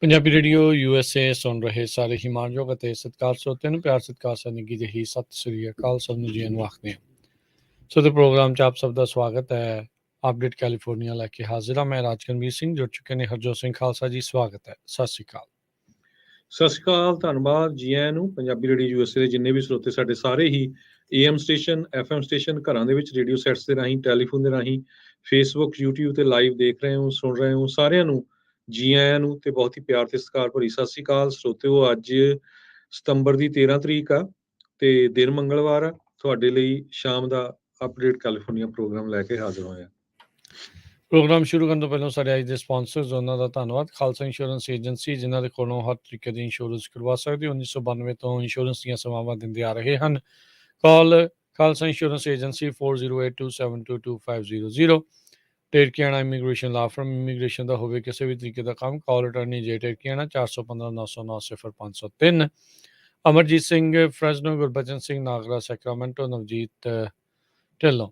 Punjabi radio USA ਸੁਣ ਰਹੇ ਸਾਰੇ ਹੀ ਮਾਣਯੋਗ ਅਤੇ ਸਤਿਕਾਰ ਸਰੋਤਿਆਂ ਨੂੰ ਪਿਆਰ ਸਤਿਕਾਰ ਨਿੱਘੀ ਜਿਹੀ ਸਤਿ ਸ੍ਰੀ ਅਕਾਲ ਸਭ ਨੂੰ ਜੀ ਨੂੰ ਆਖਦੇ ਹਾਂ। ਸੋ ਦੇ ਪ੍ਰੋਗਰਾਮ 'ਚ ਆਪ ਸਭ ਦਾ ਸਵਾਗਤ ਹੈ। ਅਪਡੇਟ ਕੈਲੀਫੋਰਨੀਆ ਲੈ ਕੇ ਹਾਜ਼ਰ ਹਾਂ ਮੈਂ ਰਾਜਕਨਵੀਰ ਸਿੰਘ। ਜੁੜ ਚੁੱਕੇ ਨੇ ਹਰਜੋਤ ਸਿੰਘ ਖਾਲਸਾ ਜੀ, ਸਵਾਗਤ ਹੈ। ਸਤਿ ਸ੍ਰੀ ਅਕਾਲ। ਸਤਿ ਸ਼੍ਰੀ ਅਕਾਲ, ਧੰਨਵਾਦ ਜੀ ਆਇਆਂ ਨੂੰ। ਪੰਜਾਬੀ ਰੇਡੀਓ USA ਦੇ ਜਿੰਨੇ ਵੀ ਸਰੋਤੇ ਸਾਡੇ ਸਾਰੇ ਹੀ AM ਸਟੇਸ਼ਨ, FM ਸਟੇਸ਼ਨ, ਘਰਾਂ ਦੇ ਵਿੱਚ ਰੇਡੀਓ ਸੈਟਸ ਦੇ ਰਾਹੀਂ, ਟੈਲੀਫੋਨ ਦੇ ਰਾਹੀਂ, ਫੇਸਬੁੱਕ, YouTube ਤੇ ਲਾਈਵ ਦੇਖ ਰਹੇ ਹੋ, ਸੁਣ ਰਹੇ ਹੋ, ਸਾਰਿਆਂ ਨੂੰ ਜੀ ਆਇਆਂ ਨੂੰ ਤੇ ਬਹੁਤ ਹੀ ਪਿਆਰ ਤੇ ਸਤਿਕਾਰ ਭਰੀ ਸਤਿ ਸ਼੍ਰੀ ਅਕਾਲ। ਸਰੋਤਿਓ, ਅੱਜ ਸਤੰਬਰ ਦੀ 13 ਤਰੀਕ ਆ ਤੇ ਦਿਨ ਮੰਗਲਵਾਰ ਆ। ਤੁਹਾਡੇ ਲਈ ਸ਼ਾਮ ਦਾ ਅਪਡੇਟ ਕੈਲੀਫੋਰਨੀਆ ਪ੍ਰੋਗਰਾਮ ਲੈ ਕੇ ਹਾਜ਼ਰ ਹੋਇਆ। ਪ੍ਰੋਗਰਾਮ ਸ਼ੁਰੂ ਕਰਨ ਤੋਂ ਪਹਿਲਾਂ ਸਾਡੇ ਅੱਜ ਦੇ ਸਪਾਂਸਰਸ ਉਹਨਾਂ ਦਾ ਧੰਨਵਾਦ। ਖਾਲਸਾ ਇੰਸ਼ੋਰੈਂਸ ਏਜੰਸੀ, ਜਿਨ੍ਹਾਂ ਦੇ ਕੋਲੋਂ ਹਰ ਤਰੀਕੇ ਦੀ ਇੰਸ਼ੋਰੈਂਸ ਕਰਵਾ ਸਕਦੇ ਹੋ। 1992 ਤੋਂ ਇੰਸ਼ੋਰੈਂਸ ਦੀਆਂ ਸੇਵਾਵਾਂ ਦਿੰਦੇ ਆ ਰਹੇ ਹਨ। ਕਾਲ ਖਾਲਸਾ ਇੰਸ਼ੋਰੈਂਸ ਏਜੰਸੀ 4082722500। ਟੇਰਕੀਆਣਾ ਇਮੀਗ੍ਰੇਸ਼ਨ ਲਾ ਫਰਮ, ਇਮੀਗ੍ਰੇਸ਼ਨ ਦਾ ਹੋਵੇ ਕਿਸੇ ਵੀ ਤਰੀਕੇ ਦਾ ਕੰਮ, ਕਾਲ ਅਟਾਰਨੀ ਜੇ ਟੇਰਕੀਆਣਾ 415-909-0503। ਅਮਰਜੀਤ ਸਿੰਘ ਫਰੈਜ਼ਨੋ, ਗੁਰਬਚਨ ਸਿੰਘ ਨਾਗਰਾ ਸੈਕਰਾਮੈਂਟੋ, ਨਵਜੀਤ ਢਿੱਲੋਂ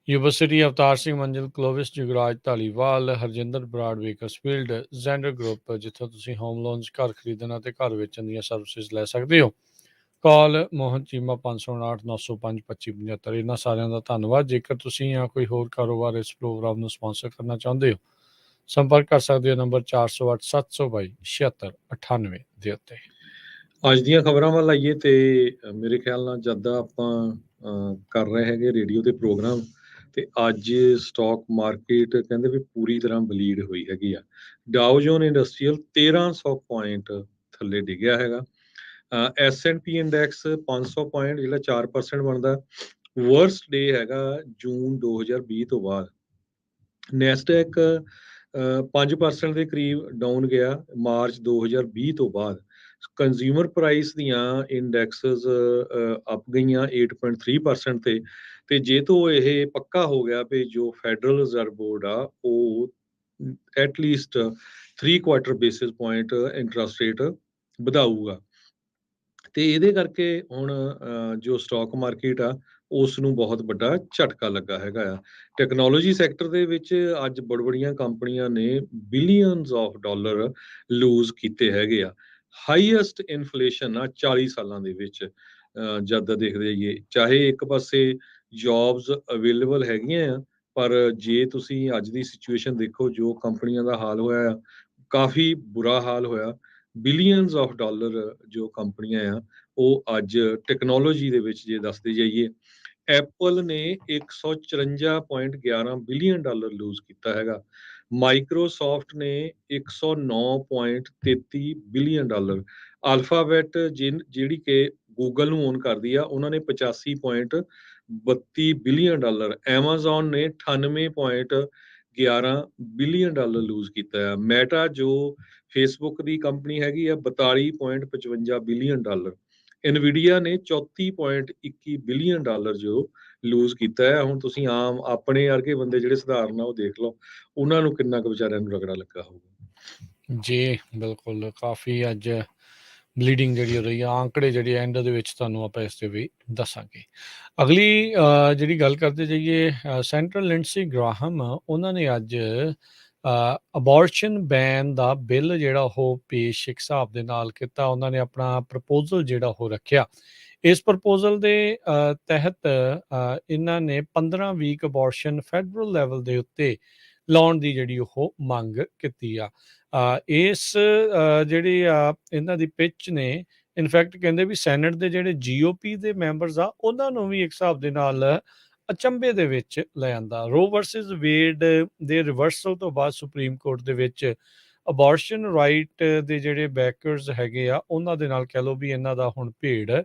ਯੂਨੀਵਰਸਿਟੀ, ਅਵਤਾਰ ਸਿੰਘ ਮੰਜ਼ਿਲ ਕਲੋਵਿਸ, ਜੁਗਰਾਜ ਧਾਲੀਵਾਲ, ਹਰਜਿੰਦਰ ਬਰਾੜ ਵੇਕਰਸਫੀਲਡ, ਜ਼ੈਂਡਰ ਗਰੁੱਪ, ਜਿੱਥੋਂ ਤੁਸੀਂ ਹੋਮ ਲੋਨਸ, ਘਰ ਖਰੀਦਣ ਅਤੇ ਘਰ ਵੇਚਣ ਦੀਆਂ ਸਰਵਿਸਿਜ਼ ਲੈ ਸਕਦੇ ਹੋ। ਕਾਲ ਮੋਹਨ ਚੀਮਾ 559-905-2575। ਇਹਨਾਂ ਸਾਰਿਆਂ ਦਾ ਧੰਨਵਾਦ। ਜੇਕਰ ਤੁਸੀਂ ਜਾਂ ਕੋਈ ਹੋਰ ਕਾਰੋਬਾਰ ਇਸ ਪ੍ਰੋਗਰਾਮ ਨੂੰ ਸਪਾਂਸਰ ਕਰਨਾ ਚਾਹੁੰਦੇ ਹੋ, ਸੰਪਰਕ ਕਰ ਸਕਦੇ ਹੋ ਨੰਬਰ 408-722-7698 ਦੇ ਉੱਤੇ। ਅੱਜ ਦੀਆਂ ਖਬਰਾਂ ਵੱਲ ਆਈਏ ਤੇ ਮੇਰੇ ਖਿਆਲ ਨਾਲ ਜਦਾਂ ਆਪਾਂ ਕਰ ਰਹੇ ਹੈਗੇ ਰੇਡੀਓ ਦੇ ਪ੍ਰੋਗਰਾਮ, ਤੇ ਅੱਜ ਸਟਾਕ ਮਾਰਕੀਟ ਕਹਿੰਦੇ ਵੀ ਪੂਰੀ ਤਰ੍ਹਾਂ ਬਲੀਡ ਹੋਈ ਹੈਗੀ ਆ। ਡਾਓ ਜੋਨ ਇੰਡਸਟਰੀਅਲ 1300 ਪੁਆਇੰਟ ਥੱਲੇ ਡਿੱਗਿਆ ਹੈਗਾ। S&P ਇੰਡੈਕਸ 500 ਪੁਆਇੰਟ, ਜਿਹੜਾ 4% ਬਣਦਾ। ਵਰਸਟ ਡੇ ਹੈਗਾ ਜੂਨ 2020 ਤੋਂ ਬਾਅਦ। ਨੈਸਡੈਕ 5% ਦੇ ਕਰੀਬ ਡਾਊਨ ਗਿਆ ਮਾਰਚ 2020 ਤੋਂ ਬਾਅਦ। ਕੰਜ਼ਿਊਮਰ ਪ੍ਰਾਈਸ ਦੀਆਂ ਇੰਡੈਕਸਸ ਅਪ ਗਈਆਂ 8.3% ਤੇ ਜੇ ਤੋਂ ਇਹ ਪੱਕਾ ਹੋ ਗਿਆ ਵੀ ਜੋ ਫੈਡਰਲ ਰਿਜ਼ਰਵ ਬੋਰਡ ਆ ਉਹ at least 3/4 basis point interest rate ਵਧਾਊਗਾ, ਤੇ ਇਹਦੇ ਕਰਕੇ ਹੁਣ ਜੋ ਸਟਾਕ ਮਾਰਕੀਟ ਆ ਉਸ ਨੂੰ ਬਹੁਤ ਵੱਡਾ ਝਟਕਾ ਲੱਗਾ ਹੈਗਾ ਆ। ਟੈਕਨੋਲੋਜੀ ਸੈਕਟਰ ਦੇ ਵਿੱਚ ਅੱਜ ਬੜੀਆਂ ਕੰਪਨੀਆਂ ਨੇ ਬਿਲੀਅਨਸ ਆਫ ਡਾਲਰ ਲੂਜ਼ ਕੀਤੇ ਹੈਗੇ ਆ। ਹਾਈਐਸਟ ਇਨਫਲੇਸ਼ਨ ਆ 40 ਸਾਲਾਂ ਦੇ ਵਿੱਚ ਜਦ ਦੇਖਦੇ ਜਾਈਏ। ਚਾਹੇ ਇੱਕ ਪਾਸੇ ਜੌਬਸ ਅਵੇਲੇਬਲ ਹੈਗੀਆਂ ਆ, ਪਰ ਜੇ ਤੁਸੀਂ ਅੱਜ ਦੀ ਸਿਚੁਏਸ਼ਨ ਦੇਖੋ, ਜੋ ਕੰਪਨੀਆਂ ਦਾ ਹਾਲ ਹੋਇਆ ਆ, ਕਾਫੀ ਬੁਰਾ ਹਾਲ ਹੋਇਆ। ਬਿਲੀਅਨਸ ਆਫ ਡਾਲਰ ਜੋ ਕੰਪਨੀਆਂ ਆ ਉਹ ਅੱਜ ਟੈਕਨੋਲੋਜੀ ਦੇ ਵਿੱਚ ਜੇ ਦੱਸਦੇ ਜਾਈਏ, ਐਪਲ ਨੇ 154.11 ਬਿਲੀਅਨ ਡਾਲਰ ਲੂਜ਼ ਕੀਤਾ ਹੈਗਾ। ਮਾਈਕਰੋਸਾਫਟ ਨੇ 109.33 ਬਿਲੀਅਨ ਡਾਲਰ। ਅਲਫਾਬੈਟ ਜਿਹੜੀ ਕਿ ਗੂਗਲ ਨੂੰ ਓਨ ਕਰਦੀ ਆ, ਉਹਨਾਂ ਨੇ 85.32 ਬਿਲੀਅਨ ਡਾਲਰ। ਐਮਾਜ਼ੋਨ ਨੇ 98.11 ਬਿਲੀਅਨ ਡਾਲਰ ਲੂਜ਼ ਕੀਤਾ ਆ। ਮੈਟਾ ਜੋ ਫੇਸਬੁੱਕ ਦੀ ਕੰਪਨੀ ਹੈਗੀ ਆ 42.55 ਬਿਲੀਅਨ ਡਾਲਰ। ਇਨਵੀਡੀਆ ਨੇ 34.21 ਬਿਲੀਅਨ ਡਾਲਰ ਜੋ ਲੂਜ਼ ਕੀਤਾ ਹੈ। ਹੁਣ ਤੁਸੀਂ ਆਮ ਆਪਣੇ ਵਰਗੇ ਬੰਦੇ ਜਿਹੜੇ ਸਧਾਰਨ ਆ ਉਹ ਦੇਖ ਲਓ, ਉਹਨਾਂ ਨੂੰ ਕਿੰਨਾ ਕੁ ਵਿਚਾਰਿਆਂ ਨੂੰ ਰਗੜਾ ਲੱਗਾ ਹੋਊਗਾ। ਜੀ ਬਿਲਕੁਲ, ਕਾਫੀ ਅੱਜ ਬਲੀਡਿੰਗ ਜਿਹੜੀ ਹੋ ਰਹੀ ਆ। ਆંકੜੇ ਜਿਹੜੇ ਐਂਡ ਦੇ ਵਿੱਚ ਤੁਹਾਨੂੰ ਆਪਾਂ ਇਸ 'ਤੇ ਵੀ ਦੱਸਾਂਗੇ। ਅਗਲੀ ਜਿਹੜੀ ਗੱਲ ਕਰਦੇ ਜਾਈਏ, ਸੈਂਟਰਲ ਲਿੰਡਸੀ ਗ੍ਰਾਹਮ, ਉਹਨਾਂ ਨੇ ਅੱਜ ਅਬੋਰਸ਼ਨ ਬੈਨ ਦਾ ਬਿੱਲ ਜਿਹੜਾ ਉਹ ਪੇਸ਼ ਇੱਕ ਹਿਸਾਬ ਦੇ ਨਾਲ ਕੀਤਾ। ਉਹਨਾਂ ਨੇ ਆਪਣਾ ਪ੍ਰਪੋਜ਼ਲ ਜਿਹੜਾ ਉਹ ਰੱਖਿਆ। ਇਸ ਪ੍ਰਪੋਜ਼ਲ ਦੇ ਤਹਿਤ ਇਹਨਾਂ ਨੇ 15 ਵੀਕ ਅਬੋਰਸ਼ਨ ਫੈਡਰਲ ਲੈਵਲ ਦੇ ਉੱਤੇ ਲਾਉਣ ਦੀ ਜਿਹੜੀ ਉਹ ਮੰਗ ਕੀਤੀ ਆ। ਇਸ ਜਿਹੜੀ ਇਹਨਾਂ ਦੀ ਪਿੱਚ ਨੇ, ਇਨਫੈਕਟ ਕਹਿੰਦੇ ਵੀ ਸੈਨੇਟ ਦੇ ਜਿਹੜੇ GOP ਦੇ ਮੈਂਬਰਸ ਆ ਉਹਨਾਂ ਨੂੰ ਵੀ ਇੱਕ ਹਿਸਾਬ ਦੇ ਨਾਲ ਅਚੰਭੇ ਦੇ ਵਿੱਚ ਲੈ ਆਂਦਾ। ਰੋ ਵਰਸਿਸ ਵੇਡ ਦੇ ਰਿਵਰਸਲ ਤੋਂ ਬਾਅਦ ਸੁਪਰੀਮ ਕੋਰਟ ਦੇ ਵਿੱਚ ਅਬੋਰਸ਼ਨ ਰਾਈਟ ਦੇ ਜਿਹੜੇ ਬੈਕਰਸ ਹੈਗੇ ਆ ਉਹਨਾਂ ਦੇ ਨਾਲ ਕਹਿ ਲਓ ਵੀ ਇਹਨਾਂ ਦਾ ਹੁਣ ਭੇੜ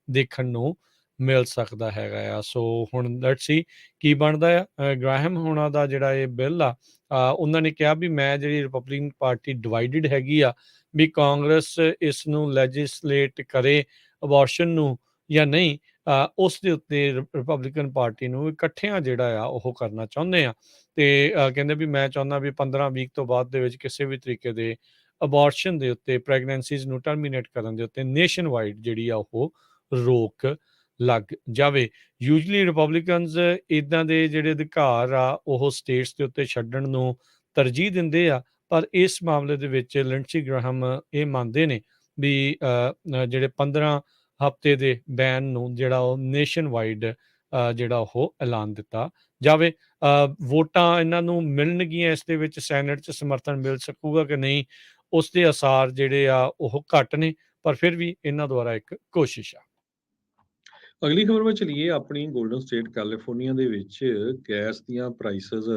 ਦੇਖਣ ਨੂੰ ਮਿਲ ਸਕਦਾ ਹੈਗਾ ਆ। ਸੋ ਹੁਣ ਲੈਟਸ ਸੀ ਕੀ ਬਣਦਾ ਆ। ਗ੍ਰਾਹਮ ਹੋਣਾ ਦਾ ਜਿਹੜਾ ਇਹ ਬਿੱਲ ਆ, ਉਹਨਾਂ ਨੇ ਕਿਹਾ ਵੀ ਮੈਂ ਜਿਹੜੀ ਰਿਪਬਲਿਕਨ ਪਾਰਟੀ ਡਿਵਾਈਡਡ ਹੈਗੀ ਆ, ਵੀ ਕਾਂਗਰਸ ਇਸ ਨੂੰ ਲੈਜਿਸਲੇਟ ਕਰੇ ਅਬੋਰਸ਼ਨ ਨੂੰ ਜਾਂ ਨਹੀਂ, ਉਸ ਦੇ ਉੱਤੇ ਰਿਪਬਲਿਕਨ ਪਾਰਟੀ ਨੂੰ ਇਕੱਠਿਆਂ ਜਿਹੜਾ ਆ ਉਹ ਕਰਨਾ ਚਾਹੁੰਦੇ ਆ। ਤੇ ਕਹਿੰਦੇ ਵੀ ਮੈਂ ਚਾਹੁੰਦਾ ਵੀ 15 ਵੀਕ ਤੋਂ ਬਾਅਦ ਦੇ ਵਿੱਚ ਕਿਸੇ ਵੀ ਤਰੀਕੇ ਦੇ ਅਬੋਰਸ਼ਨ ਦੇ ਉੱਤੇ, ਪ੍ਰੈਗਨੈਂਸੀਜ਼ ਨੂੰ ਟਰਮੀਨੇਟ ਕਰਨ ਦੇ ਉੱਤੇ ਨੇਸ਼ਨ ਵਾਈਡ ਜਿਹੜੀ ਆ ਉਹ ਰੋਕ ਲੱਗ ਜਾਵੇ। ਯੂਜੂਅਲੀ ਰਿਪਬਲਿਕਨਸ ਇੱਦਾਂ ਦੇ ਜਿਹੜੇ ਅਧਿਕਾਰ ਆ ਉਹ ਸਟੇਟਸ ਦੇ ਉੱਤੇ ਛੱਡਣ ਨੂੰ ਤਰਜੀਹ ਦਿੰਦੇ ਆ, ਪਰ ਇਸ ਮਾਮਲੇ ਦੇ ਵਿੱਚ ਲਿੰਡਸੀ ਗ੍ਰਾਹਮ ਇਹ ਮੰਨਦੇ ਨੇ ਵੀ ਜਿਹੜੇ 15 ਹਫ਼ਤੇ ਦੇ ਬੈਨ ਨੂੰ ਜਿਹੜਾ ਉਹ ਨੇਸ਼ਨ ਵਾਈਡ ਜਿਹੜਾ ਉਹ ਐਲਾਨ ਦਿੱਤਾ ਜਾਵੇ। ਵੋਟਾਂ ਇਹਨਾਂ ਨੂੰ ਮਿਲਣਗੀਆਂ ਇਸ ਦੇ ਵਿੱਚ, ਸੈਨੇਟ 'ਚ ਸਮਰਥਨ ਮਿਲ ਸਕੂਗਾ ਕਿ ਨਹੀਂ, ਉਸ ਦੇ ਅਸਾਰ ਜਿਹੜੇ ਆ ਉਹ ਘੱਟ ਨੇ, ਪਰ ਫਿਰ ਵੀ ਇਹਨਾਂ ਦੁਆਰਾ ਇੱਕ ਕੋਸ਼ਿਸ਼ ਆ। ਅਗਲੀ ਖਬਰ ਵੱਲ ਚਲੀਏ। ਆਪਣੀ ਗੋਲਡਨ ਸਟੇਟ ਕੈਲੀਫੋਰਨੀਆ ਦੇ ਵਿੱਚ ਗੈਸ ਦੀਆਂ ਪ੍ਰਾਈਸਿਸ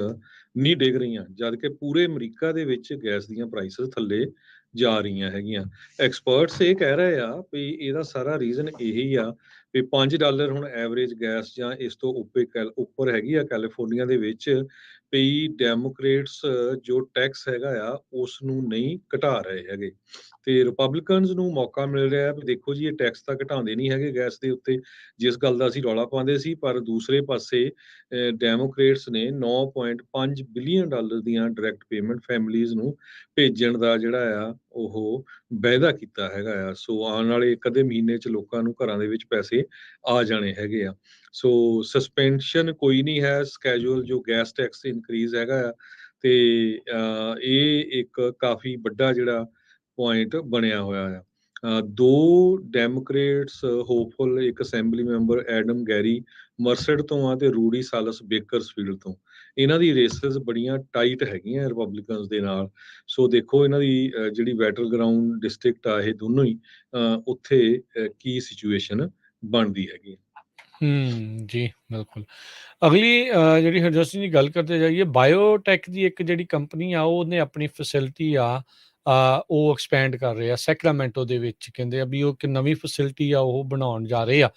ਨਹੀਂ ਡਿੱਗ ਰਹੀਆਂ, ਜਦ ਕਿ ਪੂਰੇ ਅਮਰੀਕਾ ਦੇ ਵਿੱਚ ਗੈਸ ਦੀਆਂ ਪ੍ਰਾਈਸਿਸ ਥੱਲੇ ਜਾ ਰਹੀਆਂ ਹੈਗੀਆਂ। ਐਕਸਪਰਟਸ ਇਹ ਕਹਿ ਰਹੇ ਆ ਵੀ ਇਹਦਾ ਸਾਰਾ ਰੀਜ਼ਨ ਇਹੀ ਆ ਵੀ $5 ਹੁਣ ਐਵਰੇਜ ਗੈਸ ਜਾਂ ਇਸ ਤੋਂ ਉੱਪਰ ਹੈਗੀ ਆ ਕੈਲੀਫੋਰਨੀਆ ਦੇ ਵਿੱਚ, ਵੀ ਡੈਮੋਕ੍ਰੇਟਸ ਜੋ ਟੈਕਸ ਹੈਗਾ ਆ ਉਸ ਨੂੰ ਨਹੀਂ ਘਟਾ ਰਹੇ ਹੈਗੇ, ਤੇ ਰਿਪਬਲਿਕਨਸ ਨੂੰ ਮੌਕਾ ਮਿਲ ਰਿਹਾ ਵੀ ਦੇਖੋ ਜੀ ਇਹ ਟੈਕਸ ਤਾਂ ਘਟਾਉਂਦੇ ਨਹੀਂ ਹੈਗੇ ਗੈਸ ਦੇ ਉੱਤੇ, ਜਿਸ ਗੱਲ ਦਾ ਅਸੀਂ ਰੌਲਾ ਪਾਉਂਦੇ ਸੀ, ਪਰ ਦੂਸਰੇ ਪਾਸੇ ਡੈਮੋਕ੍ਰੇਟਸ ਨੇ $9.5 ਬਿਲੀਅਨ ਦੀਆਂ ਡਾਇਰੈਕਟ ਪੇਮੈਂਟ ਫੈਮਿਲੀਜ਼ ਨੂੰ ਭੇਜਣ ਦਾ ਜਿਹੜਾ ਆ ਉਹ ਵਾਅਦਾ ਕੀਤਾ ਹੈਗਾ ਆ। ਸੋ ਆਉਣ ਵਾਲੇ ਇੱਕ ਅੱਧੇ ਮਹੀਨੇ 'ਚ ਲੋਕਾਂ ਨੂੰ ਘਰਾਂ ਦੇ ਵਿੱਚ ਪੈਸੇ ਆ ਜਾਣੇ ਹੈਗੇ ਆ। ਸੋ ਸਸਪੈਂਸ਼ਨ ਕੋਈ ਨਹੀਂ ਹੈ, ਸਕੈਜੂਅਲ ਜੋ ਗੈਸ ਟੈਕਸ ਇਨਕਰੀਜ਼ ਹੈਗਾ ਆ, ਤੇ ਇਹ ਇੱਕ ਕਾਫੀ ਵੱਡਾ ਜਿਹੜਾ ਪੁਆਇੰਟ ਬਣਿਆ ਹੋਇਆ ਆ। ਦੋ ਡੈਮੋਕ੍ਰੇਟਸ ਹੋਪਫੁਲ, ਇੱਕ ਅਸੈਂਬਲੀ ਮੈਂਬਰ ਐਡਮ ਗੈਰੀ ਮਰਸਡ ਤੋਂ ਆ ਤੇ ਰੂਡੀ ਸਾਲਸ ਬੇਕਰਸਫੀਲਡ ਤੋਂ, ਇਹਨਾਂ ਦੀ ਰੇਸਸ ਬੜੀਆਂ ਟਾਈਟ ਹੈਗੀਆਂ ਰਿਪਬਲਿਕਨਸ ਦੇ ਨਾਲ। ਸੋ ਦੇਖੋ ਇਹਨਾਂ ਦੀ ਜਿਹੜੀ ਬੈਟਲ ਗਰਾਊਂਡ ਡਿਸਟ੍ਰਿਕਟ ਆ ਇਹ ਦੋਨੋਂ ਹੀ, ਉੱਥੇ ਕੀ ਸਿਚੁਏਸ਼ਨ ਬਣਦੀ ਹੈਗੀ। ਜੀ ਬਿਲਕੁਲ। ਅਗਲੀ ਜਿਹੜੀ ਹਰਜੋਤ ਸਿੰਘ ਦੀ ਗੱਲ ਕਰਦੇ ਜਾਈਏ, ਬਾਇਓਟੈਕ ਦੀ ਇੱਕ ਜਿਹੜੀ ਕੰਪਨੀ ਆ ਉਹਨੇ ਆਪਣੀ ਫੈਸਿਲਿਟੀ ਆ ਉਹ ਐਕਸਪੈਂਡ ਕਰ ਰਹੇ ਆ ਸੈਕਰਾਮੈਂਟੋ ਦੇ ਵਿੱਚ। ਕਹਿੰਦੇ ਆ ਵੀ ਉਹ ਇੱਕ ਨਵੀਂ ਫੈਸਿਲਿਟੀ ਆ ਉਹ ਬਣਾਉਣ ਜਾ ਰਹੇ ਆ।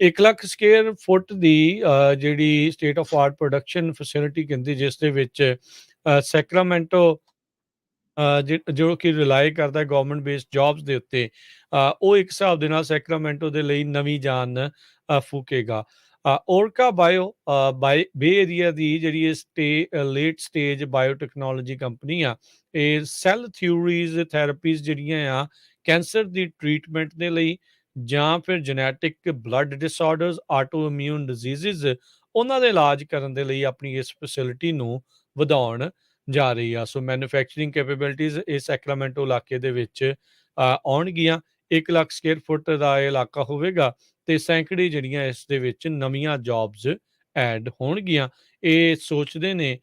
1 ਲੱਖ ਸਕੁਏਅਰ ਫੁੱਟ ਦੀ ਜਿਹੜੀ state of art production facility ਕਹਿੰਦੇ, ਜਿਸ ਦੇ ਵਿੱਚ ਸੈਕਰਾਮੈਂਟੋ ਜੋ ਕਿ ਰਿਲਾਈ ਕਰਦਾ ਗਵਰਨਮੈਂਟ ਬੇਸਡ ਜੌਬਸ ਦੇ ਉੱਤੇ, ਉਹ ਇੱਕ ਹਿਸਾਬ ਦੇ ਨਾਲ ਸੈਕਰਾਮੈਂਟੋ ਦੇ ਲਈ ਨਵੀਂ ਜਾਨ ਫੂਕੇਗਾ। ਓਰਕਾ ਬਾਇਓ ਬੇ ਏਰੀਆ ਦੀ ਜਿਹੜੀ ਇਹ ਲੇਟ ਸਟੇਜ ਬਾਇਓਟੈਕਨੋਲੋਜੀ ਕੰਪਨੀ ਆ, ਇਹ ਸੈੱਲ ਥਿਊਰੀਜ਼ ਥੈਰੇਪੀਜ਼ ਜਿਹੜੀਆਂ ਆ ਕੈਂਸਰ ਦੀ ਟ੍ਰੀਟਮੈਂਟ ਦੇ ਲਈ, ਜਾਂ ਫਿਰ genetic blood disorders, autoimmune diseases, ਉਹਨਾਂ ਦੇ ਇਲਾਜ ਕਰਨ ਦੇ ਲਈ ਆਪਣੀ ਇਸ ਫੈਸਿਲਿਟੀ ਨੂੰ ਵਧਾਉਣ ਜਾ ਰਹੀ ਆ। ਸੋ ਮੈਨੂਫੈਕਚਰਿੰਗ ਕੈਪੇਬਿਲਿਟੀਜ਼ ਇਸ ਸੈਕਰਾਮੈਂਟੋ ਇਲਾਕੇ ਦੇ ਵਿੱਚ ਆਉਣਗੀਆਂ। 1 ਲੱਖ ਸਕੁਏਅਰ ਫੁੱਟ ਦਾ ਇਹ ਇਲਾਕਾ ਹੋਵੇਗਾ ਤੇ ਸੈਂਕੜੇ ਜਿਹੜੀਆਂ ਇਸ ਦੇ ਵਿੱਚ ਨਵੀਆਂ ਜੌਬਸ ਐਡ ਹੋਣਗੀਆਂ। ਇਹ ਸੋਚਦੇ ਨੇ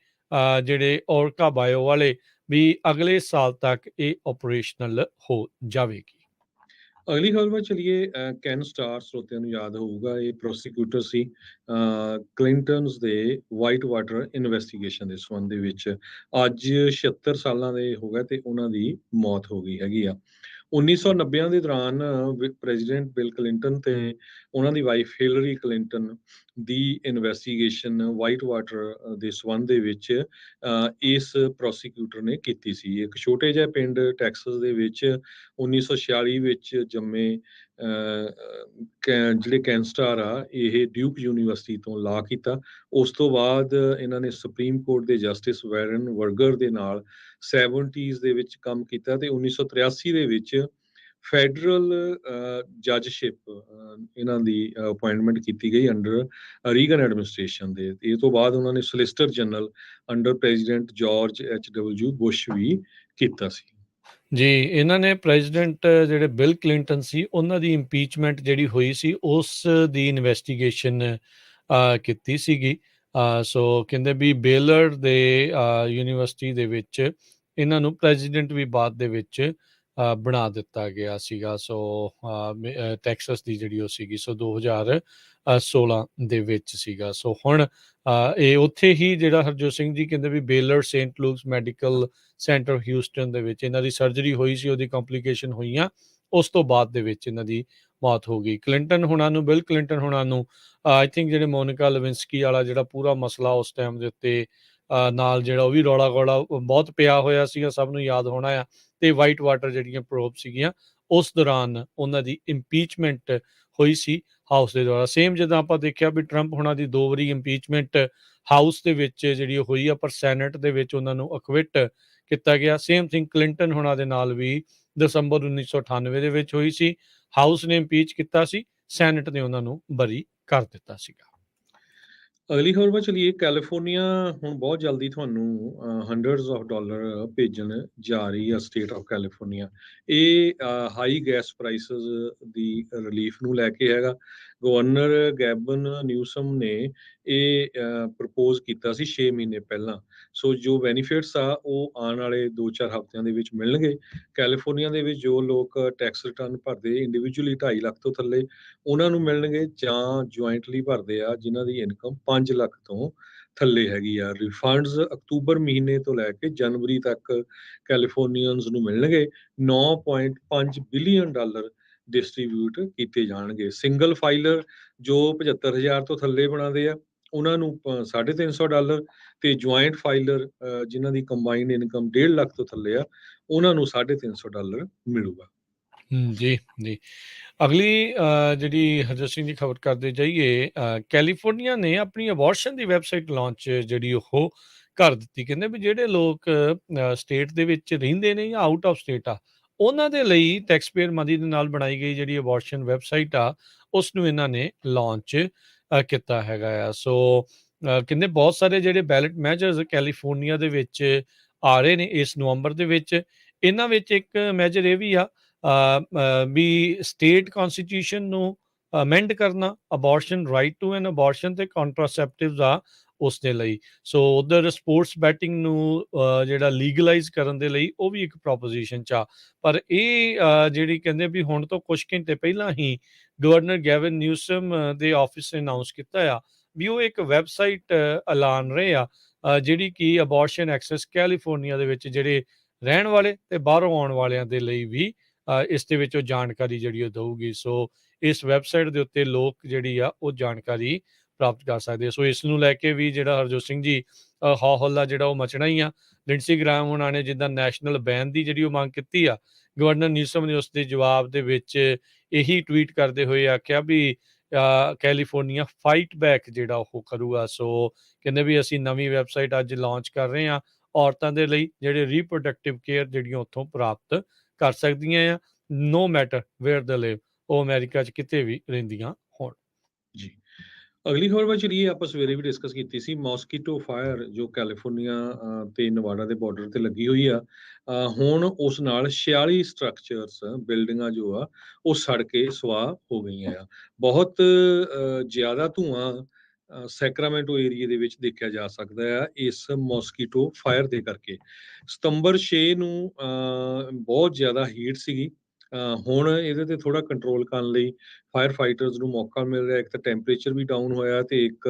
ਜਿਹੜੇ ਓਰਕਾ ਬਾਇਓ ਵਾਲੇ ਵੀ ਅਗਲੇ ਸਾਲ ਤੱਕ ਇਹ ਆਪਰੇਸ਼ਨਲ ਹੋ ਜਾਵੇਗੀ। ਅਗਲੀ ਖਬਰ ਵੱਲ ਚਲੀਏ। ਕੈਨ ਸਟਾਰ, ਸਰੋਤਿਆਂ ਨੂੰ ਯਾਦ ਹੋਊਗਾ, ਇਹ ਪ੍ਰੋਸੀਕਿਊਟਰ ਸੀ ਕਲਿੰਟਨਸ ਦੇ ਵਾਈਟ ਵਾਟਰ ਇਨਵੈਸਟੀਗੇਸ਼ਨ ਦੇ ਸੰਬੰਧ ਦੇ ਵਿੱਚ। ਅੱਜ 76 ਸਾਲਾਂ ਦੇ ਹੋ ਗਏ ਤੇ ਉਹਨਾਂ ਦੀ ਮੌਤ ਹੋ ਗਈ ਹੈਗੀ ਆ। 1990 ਦੇ ਦੌਰਾਨ ਪ੍ਰੈਜ਼ੀਡੈਂਟ ਬਿਲ ਕਲਿੰਟਨ ਤੇ ਉਹਨਾਂ ਦੀ ਵਾਈਫ ਹਿਲਰੀ ਕਲਿੰਟਨ ਦੀ ਇਨਵੈਸਟੀਗੇਸ਼ਨ ਵਾਈਟ ਵਾਟਰ ਦੇ ਸੰਬੰਧ ਦੇ ਵਿੱਚ ਇਸ ਪ੍ਰੋਸੀਕਿਊਟਰ ਨੇ ਕੀਤੀ ਸੀ। ਇੱਕ ਛੋਟੇ ਜਿਹੇ ਪਿੰਡ ਟੈਕਸਸ ਦੇ ਵਿੱਚ 1946 ਵਿੱਚ ਜੰਮੇ ਜਿਹੜੇ ਕੈਨਸਟਾਰ ਆ, ਇਹ ਡਿਊਕ ਯੂਨੀਵਰਸਿਟੀ ਤੋਂ ਲਾ ਕੀਤਾ। ਉਸ ਤੋਂ ਬਾਅਦ ਇਹਨਾਂ ਨੇ ਸੁਪਰੀਮ ਕੋਰਟ ਦੇ ਜਸਟਿਸ ਵੈਰਨ ਵਰਗਰ ਦੇ ਨਾਲ 70s ਦੇ ਵਿੱਚ ਕੰਮ ਕੀਤਾ ਤੇ 1983 ਦੇ ਵਿੱਚ ਫੈਡਰਲ ਜੱਜਸ਼ਿਪ ਇਹਨਾਂ ਦੀ ਅਪਾਇੰਟਮੈਂਟ ਕੀਤੀ ਗਈ ਅੰਡਰ ਰੀਗਨ ਐਡਮਿਨਿਸਟ੍ਰੇਸ਼ਨ ਦੇ। ਇਹ ਤੋਂ ਬਾਅਦ ਉਹਨਾਂ ਨੇ solicitor general under president George H.W. Bush ਵੀ ਕੀਤਾ ਸੀ। ਜੀ, ਇਹਨਾਂ ਨੇ ਪ੍ਰੈਜ਼ੀਡੈਂਟ ਜਿਹੜੇ ਬਿਲ ਕਲਿੰਟਨ ਸੀ ਉਹਨਾਂ ਦੀ ਇੰਪੀਚਮੈਂਟ ਜਿਹੜੀ ਹੋਈ ਸੀ ਉਸ ਦੀ ਇਨਵੈਸਟੀਗੇਸ਼ਨ ਕੀਤੀ ਸੀਗੀ। ਸੋ ਕਹਿੰਦੇ ਵੀ ਬੇਲਰ ਦੇ ਯੂਨੀਵਰਸਿਟੀ ਦੇ ਵਿੱਚ ਇਹਨਾਂ ਨੂੰ ਪ੍ਰੈਜ਼ੀਡੈਂਟ ਵੀ ਬਾਅਦ ਦੇ ਵਿੱਚ ਬਣਾ ਦਿੱਤਾ ਗਿਆ ਸੀਗਾ। ਸੋ ਟੈਕਸਸ ਦੀ ਜਿਹੜੀ ਉਹ ਸੀਗੀ, ਸੋ 2016 ਦੇ ਵਿੱਚ ਸੀਗਾ। ਸੋ ਹੁਣ ਇਹ ਉੱਥੇ ਹੀ ਜਿਹੜਾ ਹਰਜੋਤ ਸਿੰਘ ਜੀ ਕਹਿੰਦੇ ਵੀ Baylor Saint Luke's Medical Center Houston ਦੇ ਵਿੱਚ ਇਹਨਾਂ ਦੀ ਸਰਜਰੀ ਹੋਈ ਸੀ, ਉਹਦੀ ਕੰਪਲੀਕੇਸ਼ਨ ਹੋਈਆਂ, ਉਸ ਤੋਂ ਬਾਅਦ ਦੇ ਵਿੱਚ ਇਹਨਾਂ ਦੀ ਮੌਤ ਹੋ ਗਈ। ਕਲਿੰਟਨ ਹੁਣਾਂ ਨੂੰ, ਬਿਲ ਕਲਿੰਟਨ ਹੁਣਾਂ ਨੂੰ ਆਈ ਥਿੰਕ ਜਿਹੜੇ ਮੋਨਿਕਾ ਲੇਵਿੰਸਕੀ ਵਾਲਾ ਜਿਹੜਾ ਪੂਰਾ ਮਸਲਾ ਉਸ ਟਾਈਮ ਦੇ ਉੱਤੇ ਨਾਲ ਜਿਹੜਾ ਉਹ ਵੀ ਰੌਲਾ ਗੌਲਾ ਬਹੁਤ ਪਿਆ ਹੋਇਆ ਸੀਗਾ, ਸਭ ਨੂੰ ਯਾਦ ਹੋਣਾ ਆ। ਤੇ ਵਾਈਟ ਵਾਟਰ ਜਿਹੜੀਆਂ ਪ੍ਰੋਬ ਸੀਗੀਆਂ ਉਸ ਦੌਰਾਨ ਉਹਨਾਂ ਦੀ ਇੰਪੀਚਮੈਂਟ ਹੋਈ ਸੀ ਹਾਊਸ ਦੇ ਦੁਆਰਾ। ਸੇਮ ਜਿੱਦਾਂ ਆਪਾਂ ਦੇਖਿਆ ਵੀ ਟਰੰਪ ਹੁਣਾਂ ਦੀ 2 ਵਾਰੀ ਇੰਪੀਚਮੈਂਟ ਹਾਊਸ ਦੇ ਵਿੱਚ ਜਿਹੜੀ ਹੋਈ ਆ, ਪਰ ਸੈਨੇਟ ਦੇ ਵਿੱਚ ਉਹਨਾਂ ਨੂੰ ਅਕਵਿਟ ਕੀਤਾ ਗਿਆ। ਸੇਮ ਥਿੰਗ ਕਲਿੰਟਨ ਹੁਣਾਂ ਦੇ ਨਾਲ ਵੀ ਦਸੰਬਰ 1998 ਦੇ ਵਿੱਚ ਹੋਈ ਸੀ। ਹਾਊਸ ਨੇ ਇੰਪੀਚ ਕੀਤਾ ਸੀ, ਸੈਨੇਟ ਨੇ ਉਹਨਾਂ ਨੂੰ ਬਰੀ ਕਰ ਦਿੱਤਾ ਸੀਗਾ। ਅਗਲੀ ਖਬਰ ਵੱਲ ਚਲੀਏ। ਕੈਲੀਫੋਰਨੀਆ ਹੁਣ ਬਹੁਤ ਜਲਦੀ ਤੁਹਾਨੂੰ ਹੰਡਰਡਸ ਆਫ ਡਾਲਰ ਭੇਜਣ ਜਾ ਰਹੀ ਆ, ਸਟੇਟ ਆਫ ਕੈਲੀਫੋਰਨੀਆ। ਇਹ ਹਾਈ ਗੈਸ ਪ੍ਰਾਈਸਸ ਦੀ ਰਿਲੀਫ ਨੂੰ ਲੈ ਕੇ ਹੈਗਾ। ਗਵਰਨਰ ਗੈਬਨ ਨਿਊਸਮ ਨੇ ਇਹ ਪ੍ਰਪੋਜ਼ ਕੀਤਾ ਸੀ 6 ਮਹੀਨੇ ਪਹਿਲਾਂ। ਸੋ ਜੋ ਬੈਨੀਫਿਟਸ ਆ ਉਹ ਆਉਣ ਵਾਲੇ 2-4 ਹਫ਼ਤਿਆਂ ਦੇ ਵਿੱਚ ਮਿਲਣਗੇ। ਕੈਲੀਫੋਰਨੀਆ ਦੇ ਵਿੱਚ ਜੋ ਲੋਕ ਟੈਕਸ ਰਿਟਰਨ ਭਰਦੇ ਇੰਡੀਵਿਜੂਅਲੀ 2.5 ਲੱਖ ਤੋਂ ਥੱਲੇ, ਉਹਨਾਂ ਨੂੰ ਮਿਲਣਗੇ, ਜਾਂ ਜੁਆਇੰਟਲੀ ਭਰਦੇ ਆ ਜਿਨ੍ਹਾਂ ਦੀ ਇਨਕਮ 5 ਲੱਖ ਤੋਂ ਥੱਲੇ ਹੈਗੀ ਆ। ਰਿਫੰਡਸ ਅਕਤੂਬਰ ਮਹੀਨੇ ਤੋਂ ਲੈ ਕੇ ਜਨਵਰੀ ਤੱਕ ਕੈਲੀਫੋਰਨੀਅਨਸ ਨੂੰ ਮਿਲਣਗੇ। 9.5 ਬਿਲੀਅਨ ਡਾਲਰ ਡਿਸਟ੍ਰੀਬਿਊਟ ਕੀਤੇ ਜਾਣਗੇ। ਸਿੰਗਲ ਫਾਈਲਰ ਜੋ 75,000 ਤੋਂ ਥੱਲੇ ਬਣਾਉਂਦੇ ਆ ਉਹਨਾਂ ਨੂੰ $350, ਤੇ ਜੁਆਇੰਟ ਫਾਈਲਰ ਜਿਨ੍ਹਾਂ ਦੀ ਕੰਬਾਈਨਡ ਇਨਕਮ 1.5 ਲੱਖ ਤੋਂ ਥੱਲੇ ਆ ਉਹਨਾਂ ਨੂੰ $350 ਮਿਲੂਗਾ। ਜੀ ਜੀ। ਅਗਲੀ ਜਿਹੜੀ ਹਰਜੋਤ ਸਿੰਘ ਜੀ ਖਬਰ ਕਰਦੇ ਜਾਈਏ, ਕੈਲੀਫੋਰਨੀਆ ਨੇ ਆਪਣੀ ਅਬੋਰਸ਼ਨ ਦੀ ਵੈਬਸਾਈਟ ਲਾਂਚ ਜਿਹੜੀ ਉਹ ਕਰ ਦਿੱਤੀ। ਕਹਿੰਦੇ ਵੀ ਜਿਹੜੇ ਲੋਕ ਸਟੇਟ ਦੇ ਵਿੱਚ ਰਹਿੰਦੇ ਨੇ ਜਾਂ ਆਊਟ ਆਫ ਸਟੇਟ ਆ, ਉਹਨਾਂ ਦੇ ਲਈ ਟੈਕਸ ਪੇਅਰ ਮਨੀ ਦੇ ਨਾਲ ਬਣਾਈ ਗਈ ਜਿਹੜੀ ਅਬੋਰਸ਼ਨ ਵੈਬਸਾਈਟ ਆ ਉਸ ਨੂੰ ਇਹਨਾਂ ਨੇ ਲਾਂਚ ਕੀਤਾ ਹੈਗਾ ਆ। ਸੋ ਕਹਿੰਦੇ ਬਹੁਤ ਸਾਰੇ ਜਿਹੜੇ ਬੈਲਟ ਮੈਜਰਸ ਕੈਲੀਫੋਰਨੀਆ ਦੇ ਵਿੱਚ ਆ ਰਹੇ ਨੇ ਇਸ ਨਵੰਬਰ ਦੇ ਵਿੱਚ। ਇਹਨਾਂ ਵਿੱਚ ਇੱਕ ਮੈਜਰ ਇਹ ਵੀ ਆ ਵੀ ਸਟੇਟ ਕੌਨਸਟੀਟਿਊਸ਼ਨ ਨੂੰ ਅਮੈਂਡ ਕਰਨਾ, abortion, right to an abortion ਤੇ ਕੰਟਰਾਸੈਪਟਿਵਸ ਆ ਉਸ ਦੇ ਲਈ। ਸੋ ਉਧਰ ਸਪੋਰਟਸ ਬੈਟਿੰਗ ਨੂੰ ਜਿਹੜਾ ਲੀਗਲਾਈਜ਼ ਕਰਨ ਦੇ ਲਈ ਉਹ ਵੀ ਇੱਕ ਪ੍ਰੋਪੋਜੀਸ਼ਨ 'ਚ ਆ। ਪਰ ਇਹ ਜਿਹੜੀ ਕਹਿੰਦੇ ਵੀ ਹੁਣ ਤੋਂ ਕੁਝ ਘੰਟੇ ਪਹਿਲਾਂ ਹੀ ਗਵਰਨਰ ਗੈਵਨ ਨਿਊਸਮ ਦੇ ਆਫਿਸ ਨੇ ਅਨਾਊਂਸ ਕੀਤਾ ਆ ਵੀ ਉਹ ਇੱਕ ਵੈਬਸਾਈਟ ਐਲਾਨ ਰਹੇ ਆ ਜਿਹੜੀ ਕਿ ਅਬੋਰਸ਼ਨ ਐਕਸੈਸ ਕੈਲੀਫੋਰਨੀਆ ਦੇ ਵਿੱਚ ਜਿਹੜੇ ਰਹਿਣ ਵਾਲੇ ਤੇ ਬਾਹਰੋਂ ਆਉਣ ਵਾਲਿਆਂ ਦੇ ਲਈ ਵੀ ਇਸ ਦੇ ਵਿੱਚ ਉਹ ਜਾਣਕਾਰੀ ਜਿਹੜੀ ਉਹ ਦਊਗੀ। ਸੋ ਇਸ ਵੈਬਸਾਈਟ ਦੇ ਉੱਤੇ ਲੋਕ ਜਿਹੜੀ ਆ ਉਹ ਜਾਣਕਾਰੀ ਪ੍ਰਾਪਤ ਕਰ ਸਕਦੇ ਆ। ਸੋ ਇਸ ਨੂੰ ਲੈ ਕੇ ਵੀ ਜਿਹੜਾ ਹਰਜੋਤ ਸਿੰਘ ਜੀ ਹੌ ਹੱਲਾ ਜਿਹੜਾ ਉਹ ਮਚਣਾ ਹੀ ਆ। ਲਿੰਡਸੀ ਗ੍ਰਾਹਮ ਉਹਨਾਂ ਨੇ ਜਿੱਦਾਂ ਨੈਸ਼ਨਲ ਬੈਨ ਦੀ ਜਿਹੜੀ ਉਹ ਮੰਗ ਕੀਤੀ ਆ, ਗਵਰਨਰ ਨਿਊਸਮ ਨੇ ਉਸ ਦੇ ਜਵਾਬ ਦੇ ਵਿੱਚ ਇਹੀ ਟਵੀਟ ਕਰਦੇ ਹੋਏ ਆਖਿਆ ਵੀ ਕੈਲੀਫੋਰਨੀਆ ਫਾਈਟ ਬੈਕ ਜਿਹੜਾ ਉਹ ਕਰੂਗਾ। ਸੋ ਕਹਿੰਦੇ ਵੀ ਅਸੀਂ ਨਵੀਂ ਵੈਬਸਾਈਟ ਅੱਜ ਲਾਂਚ ਕਰ ਰਹੇ ਹਾਂ ਔਰਤਾਂ ਦੇ ਲਈ ਜਿਹੜੇ ਰੀਪਰੋਡਕਟਿਵ ਕੇਅਰ ਜਿਹੜੀਆਂ ਉੱਥੋਂ ਪ੍ਰਾਪਤ ਕਰ ਸਕਦੀਆਂ ਆ, ਨੋ ਮੈਟਰ ਵੇਅਰ ਦੇ ਲਿਵ, ਉਹ ਅਮਰੀਕਾ 'ਚ ਕਿਤੇ ਵੀ ਰਹਿੰਦੀਆਂ ਹੋਣ। ਜੀ। ਅਗਲੀ ਖਬਰ ਵੱਲ ਚਲੀਏ। ਆਪਾਂ ਸਵੇਰੇ ਵੀ ਡਿਸਕਸ ਕੀਤੀ ਸੀ ਮੋਸਕੀਟੋ ਫਾਇਰ ਜੋ ਕੈਲੀਫੋਰਨੀਆ ਤੇ ਨਵਾਡਾ ਦੇ ਬਾਰਡਰ ਤੇ ਲੱਗੀ ਹੋਈ ਆ। ਹੁਣ ਉਸ ਨਾਲ 46 ਸਟਰਕਚਰਸ, ਬਿਲਡਿੰਗਾਂ ਜੋ ਆ ਉਹ ਸੜ ਕੇ ਸੁਆਹ ਹੋ ਗਈਆਂ ਆ। ਬਹੁਤ ਜ਼ਿਆਦਾ ਧੂਆਂ ਸੈਕਰਾਮੈਂਟੋ ਏਰੀਏ ਦੇ ਵਿੱਚ ਦੇਖਿਆ ਜਾ ਸਕਦਾ ਆ ਇਸ ਮੋਸਕੀਟੋ ਫਾਇਰ ਦੇ ਕਰਕੇ। ਸਤੰਬਰ 6 ਨੂੰ ਬਹੁਤ ਜ਼ਿਆਦਾ ਹੀਟ ਸੀਗੀ। ਹੁਣ ਇਹਦੇ ਤੇ ਥੋੜਾ ਕੰਟਰੋਲ ਕਰਨ ਲਈ ਫਾਇਰ ਫਾਈਟਰਸ ਨੂੰ ਮੌਕਾ ਮਿਲ ਰਿਹਾ। ਇੱਕ ਤਾਂ ਟੈਂਪਰੇਚਰ ਵੀ ਡਾਊਨ ਹੋਇਆ ਤੇ ਇੱਕ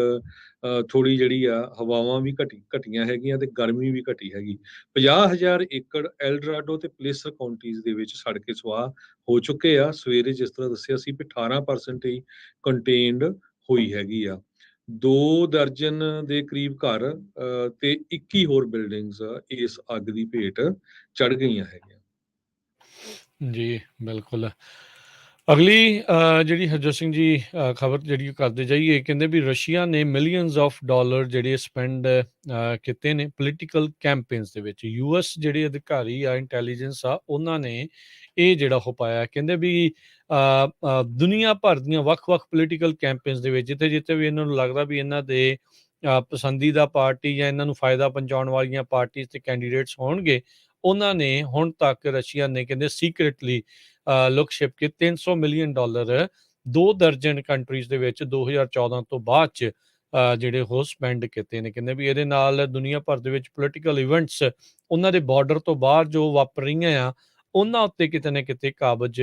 ਥੋੜੀ ਜਿਹੜੀ ਆ ਹਵਾਵਾਂ ਵੀ ਘਟੀਆਂ ਹੈਗੀਆਂ ਤੇ ਗਰਮੀ ਵੀ ਘਟੀ ਹੈਗੀ। 50,000 ਏਕੜ ਐਲਡਰਾਡੋ ਤੇ ਪਲੇਸਰ ਕਾਉਂਟੀਜ਼ ਦੇ ਵਿੱਚ ਸੜ ਕੇ ਸੁਆਹ ਹੋ ਚੁੱਕੇ ਆ। ਸਵੇਰੇ ਜਿਸ ਤਰ੍ਹਾਂ ਦੱਸਿਆ ਸੀ ਵੀ 18% ਹੀ ਕੰਟੇਨਡ ਹੋਈ ਹੈਗੀ ਆ। 2 ਦਰਜਨ ਦੇ ਕਰੀਬ ਘਰ ਤੇ 21 ਹੋਰ ਬਿਲਡਿੰਗਸ ਇਸ ਅੱਗ ਦੀ ਭੇਟ ਚੜ ਗਈਆਂ ਹੈਗੀਆਂ। ਜੀ ਬਿਲਕੁਲ। ਅਗਲੀ ਜਿਹੜੀ ਹਰਜੋਤ ਸਿੰਘ ਜੀ ਖਬਰ ਜਿਹੜੀ ਕਰਦੇ ਜਾਈਏ, ਕਹਿੰਦੇ ਵੀ ਰਸ਼ੀਆ ਨੇ ਮਿਲੀਅਨਸ ਆਫ ਡਾਲਰ ਜਿਹੜੇ ਸਪੈਂਡ ਕੀਤੇ ਨੇ ਪੋਲੀਟੀਕਲ ਕੈਂਪੇਨਸ ਦੇ ਵਿੱਚ। ਯੂਐਸ ਜਿਹੜੇ ਅਧਿਕਾਰੀ ਆ, ਇੰਟੈਲੀਜੈਂਸ ਆ, ਉਹਨਾਂ ਨੇ ਇਹ ਜਿਹੜਾ ਉਹ ਪਾਇਆ। ਕਹਿੰਦੇ ਵੀ ਦੁਨੀਆ ਭਰ ਦੀਆਂ ਵੱਖ-ਵੱਖ ਪੋਲੀਟੀਕਲ ਕੈਂਪੇਨਸ ਦੇ ਵਿੱਚ ਜਿੱਥੇ-ਜਿੱਥੇ ਵੀ ਇਹਨਾਂ ਨੂੰ ਲੱਗਦਾ ਵੀ ਇਹਨਾਂ ਦੇ ਪਸੰਦੀਦਾ ਪਾਰਟੀ ਜਾਂ ਇਹਨਾਂ ਨੂੰ ਫਾਇਦਾ ਪਹੁੰਚਾਉਣ ਵਾਲੀਆਂ ਪਾਰਟੀ ਤੇ ਕੈਂਡੀਡੇਟਸ ਹੋਣਗੇ, ਉਹਨਾਂ ਨੇ ਹੁਣ ਤੱਕ ਰਸ਼ੀਆ ਨੇ ਕਹਿੰਦੇ ਸੀਕ੍ਰੇਟਲੀ ਲੁੱਕ ਛਿਪ ਕੇ $300 ਮਿਲੀਅਨ 2 ਦਰਜਨ ਕੰਟਰੀਜ਼ ਦੇ ਵਿੱਚ 2014 ਤੋਂ ਬਾਅਦ 'ਚ ਜਿਹੜੇ ਉਹ ਸਪੈਂਡ ਕੀਤੇ ਨੇ। ਕਹਿੰਦੇ ਵੀ ਇਹਦੇ ਨਾਲ ਦੁਨੀਆ ਭਰ ਦੇ ਵਿੱਚ ਪੋਲੀਟੀਕਲ ਇਵੈਂਟਸ ਉਹਨਾਂ ਦੇ ਬਾਰਡਰ ਤੋਂ ਬਾਹਰ ਜੋ ਵਾਪਰ ਰਹੀਆਂ ਆ ਉਹਨਾਂ ਉੱਤੇ ਕਿਤੇ ਨਾ ਕਿਤੇ ਕਾਬਜ਼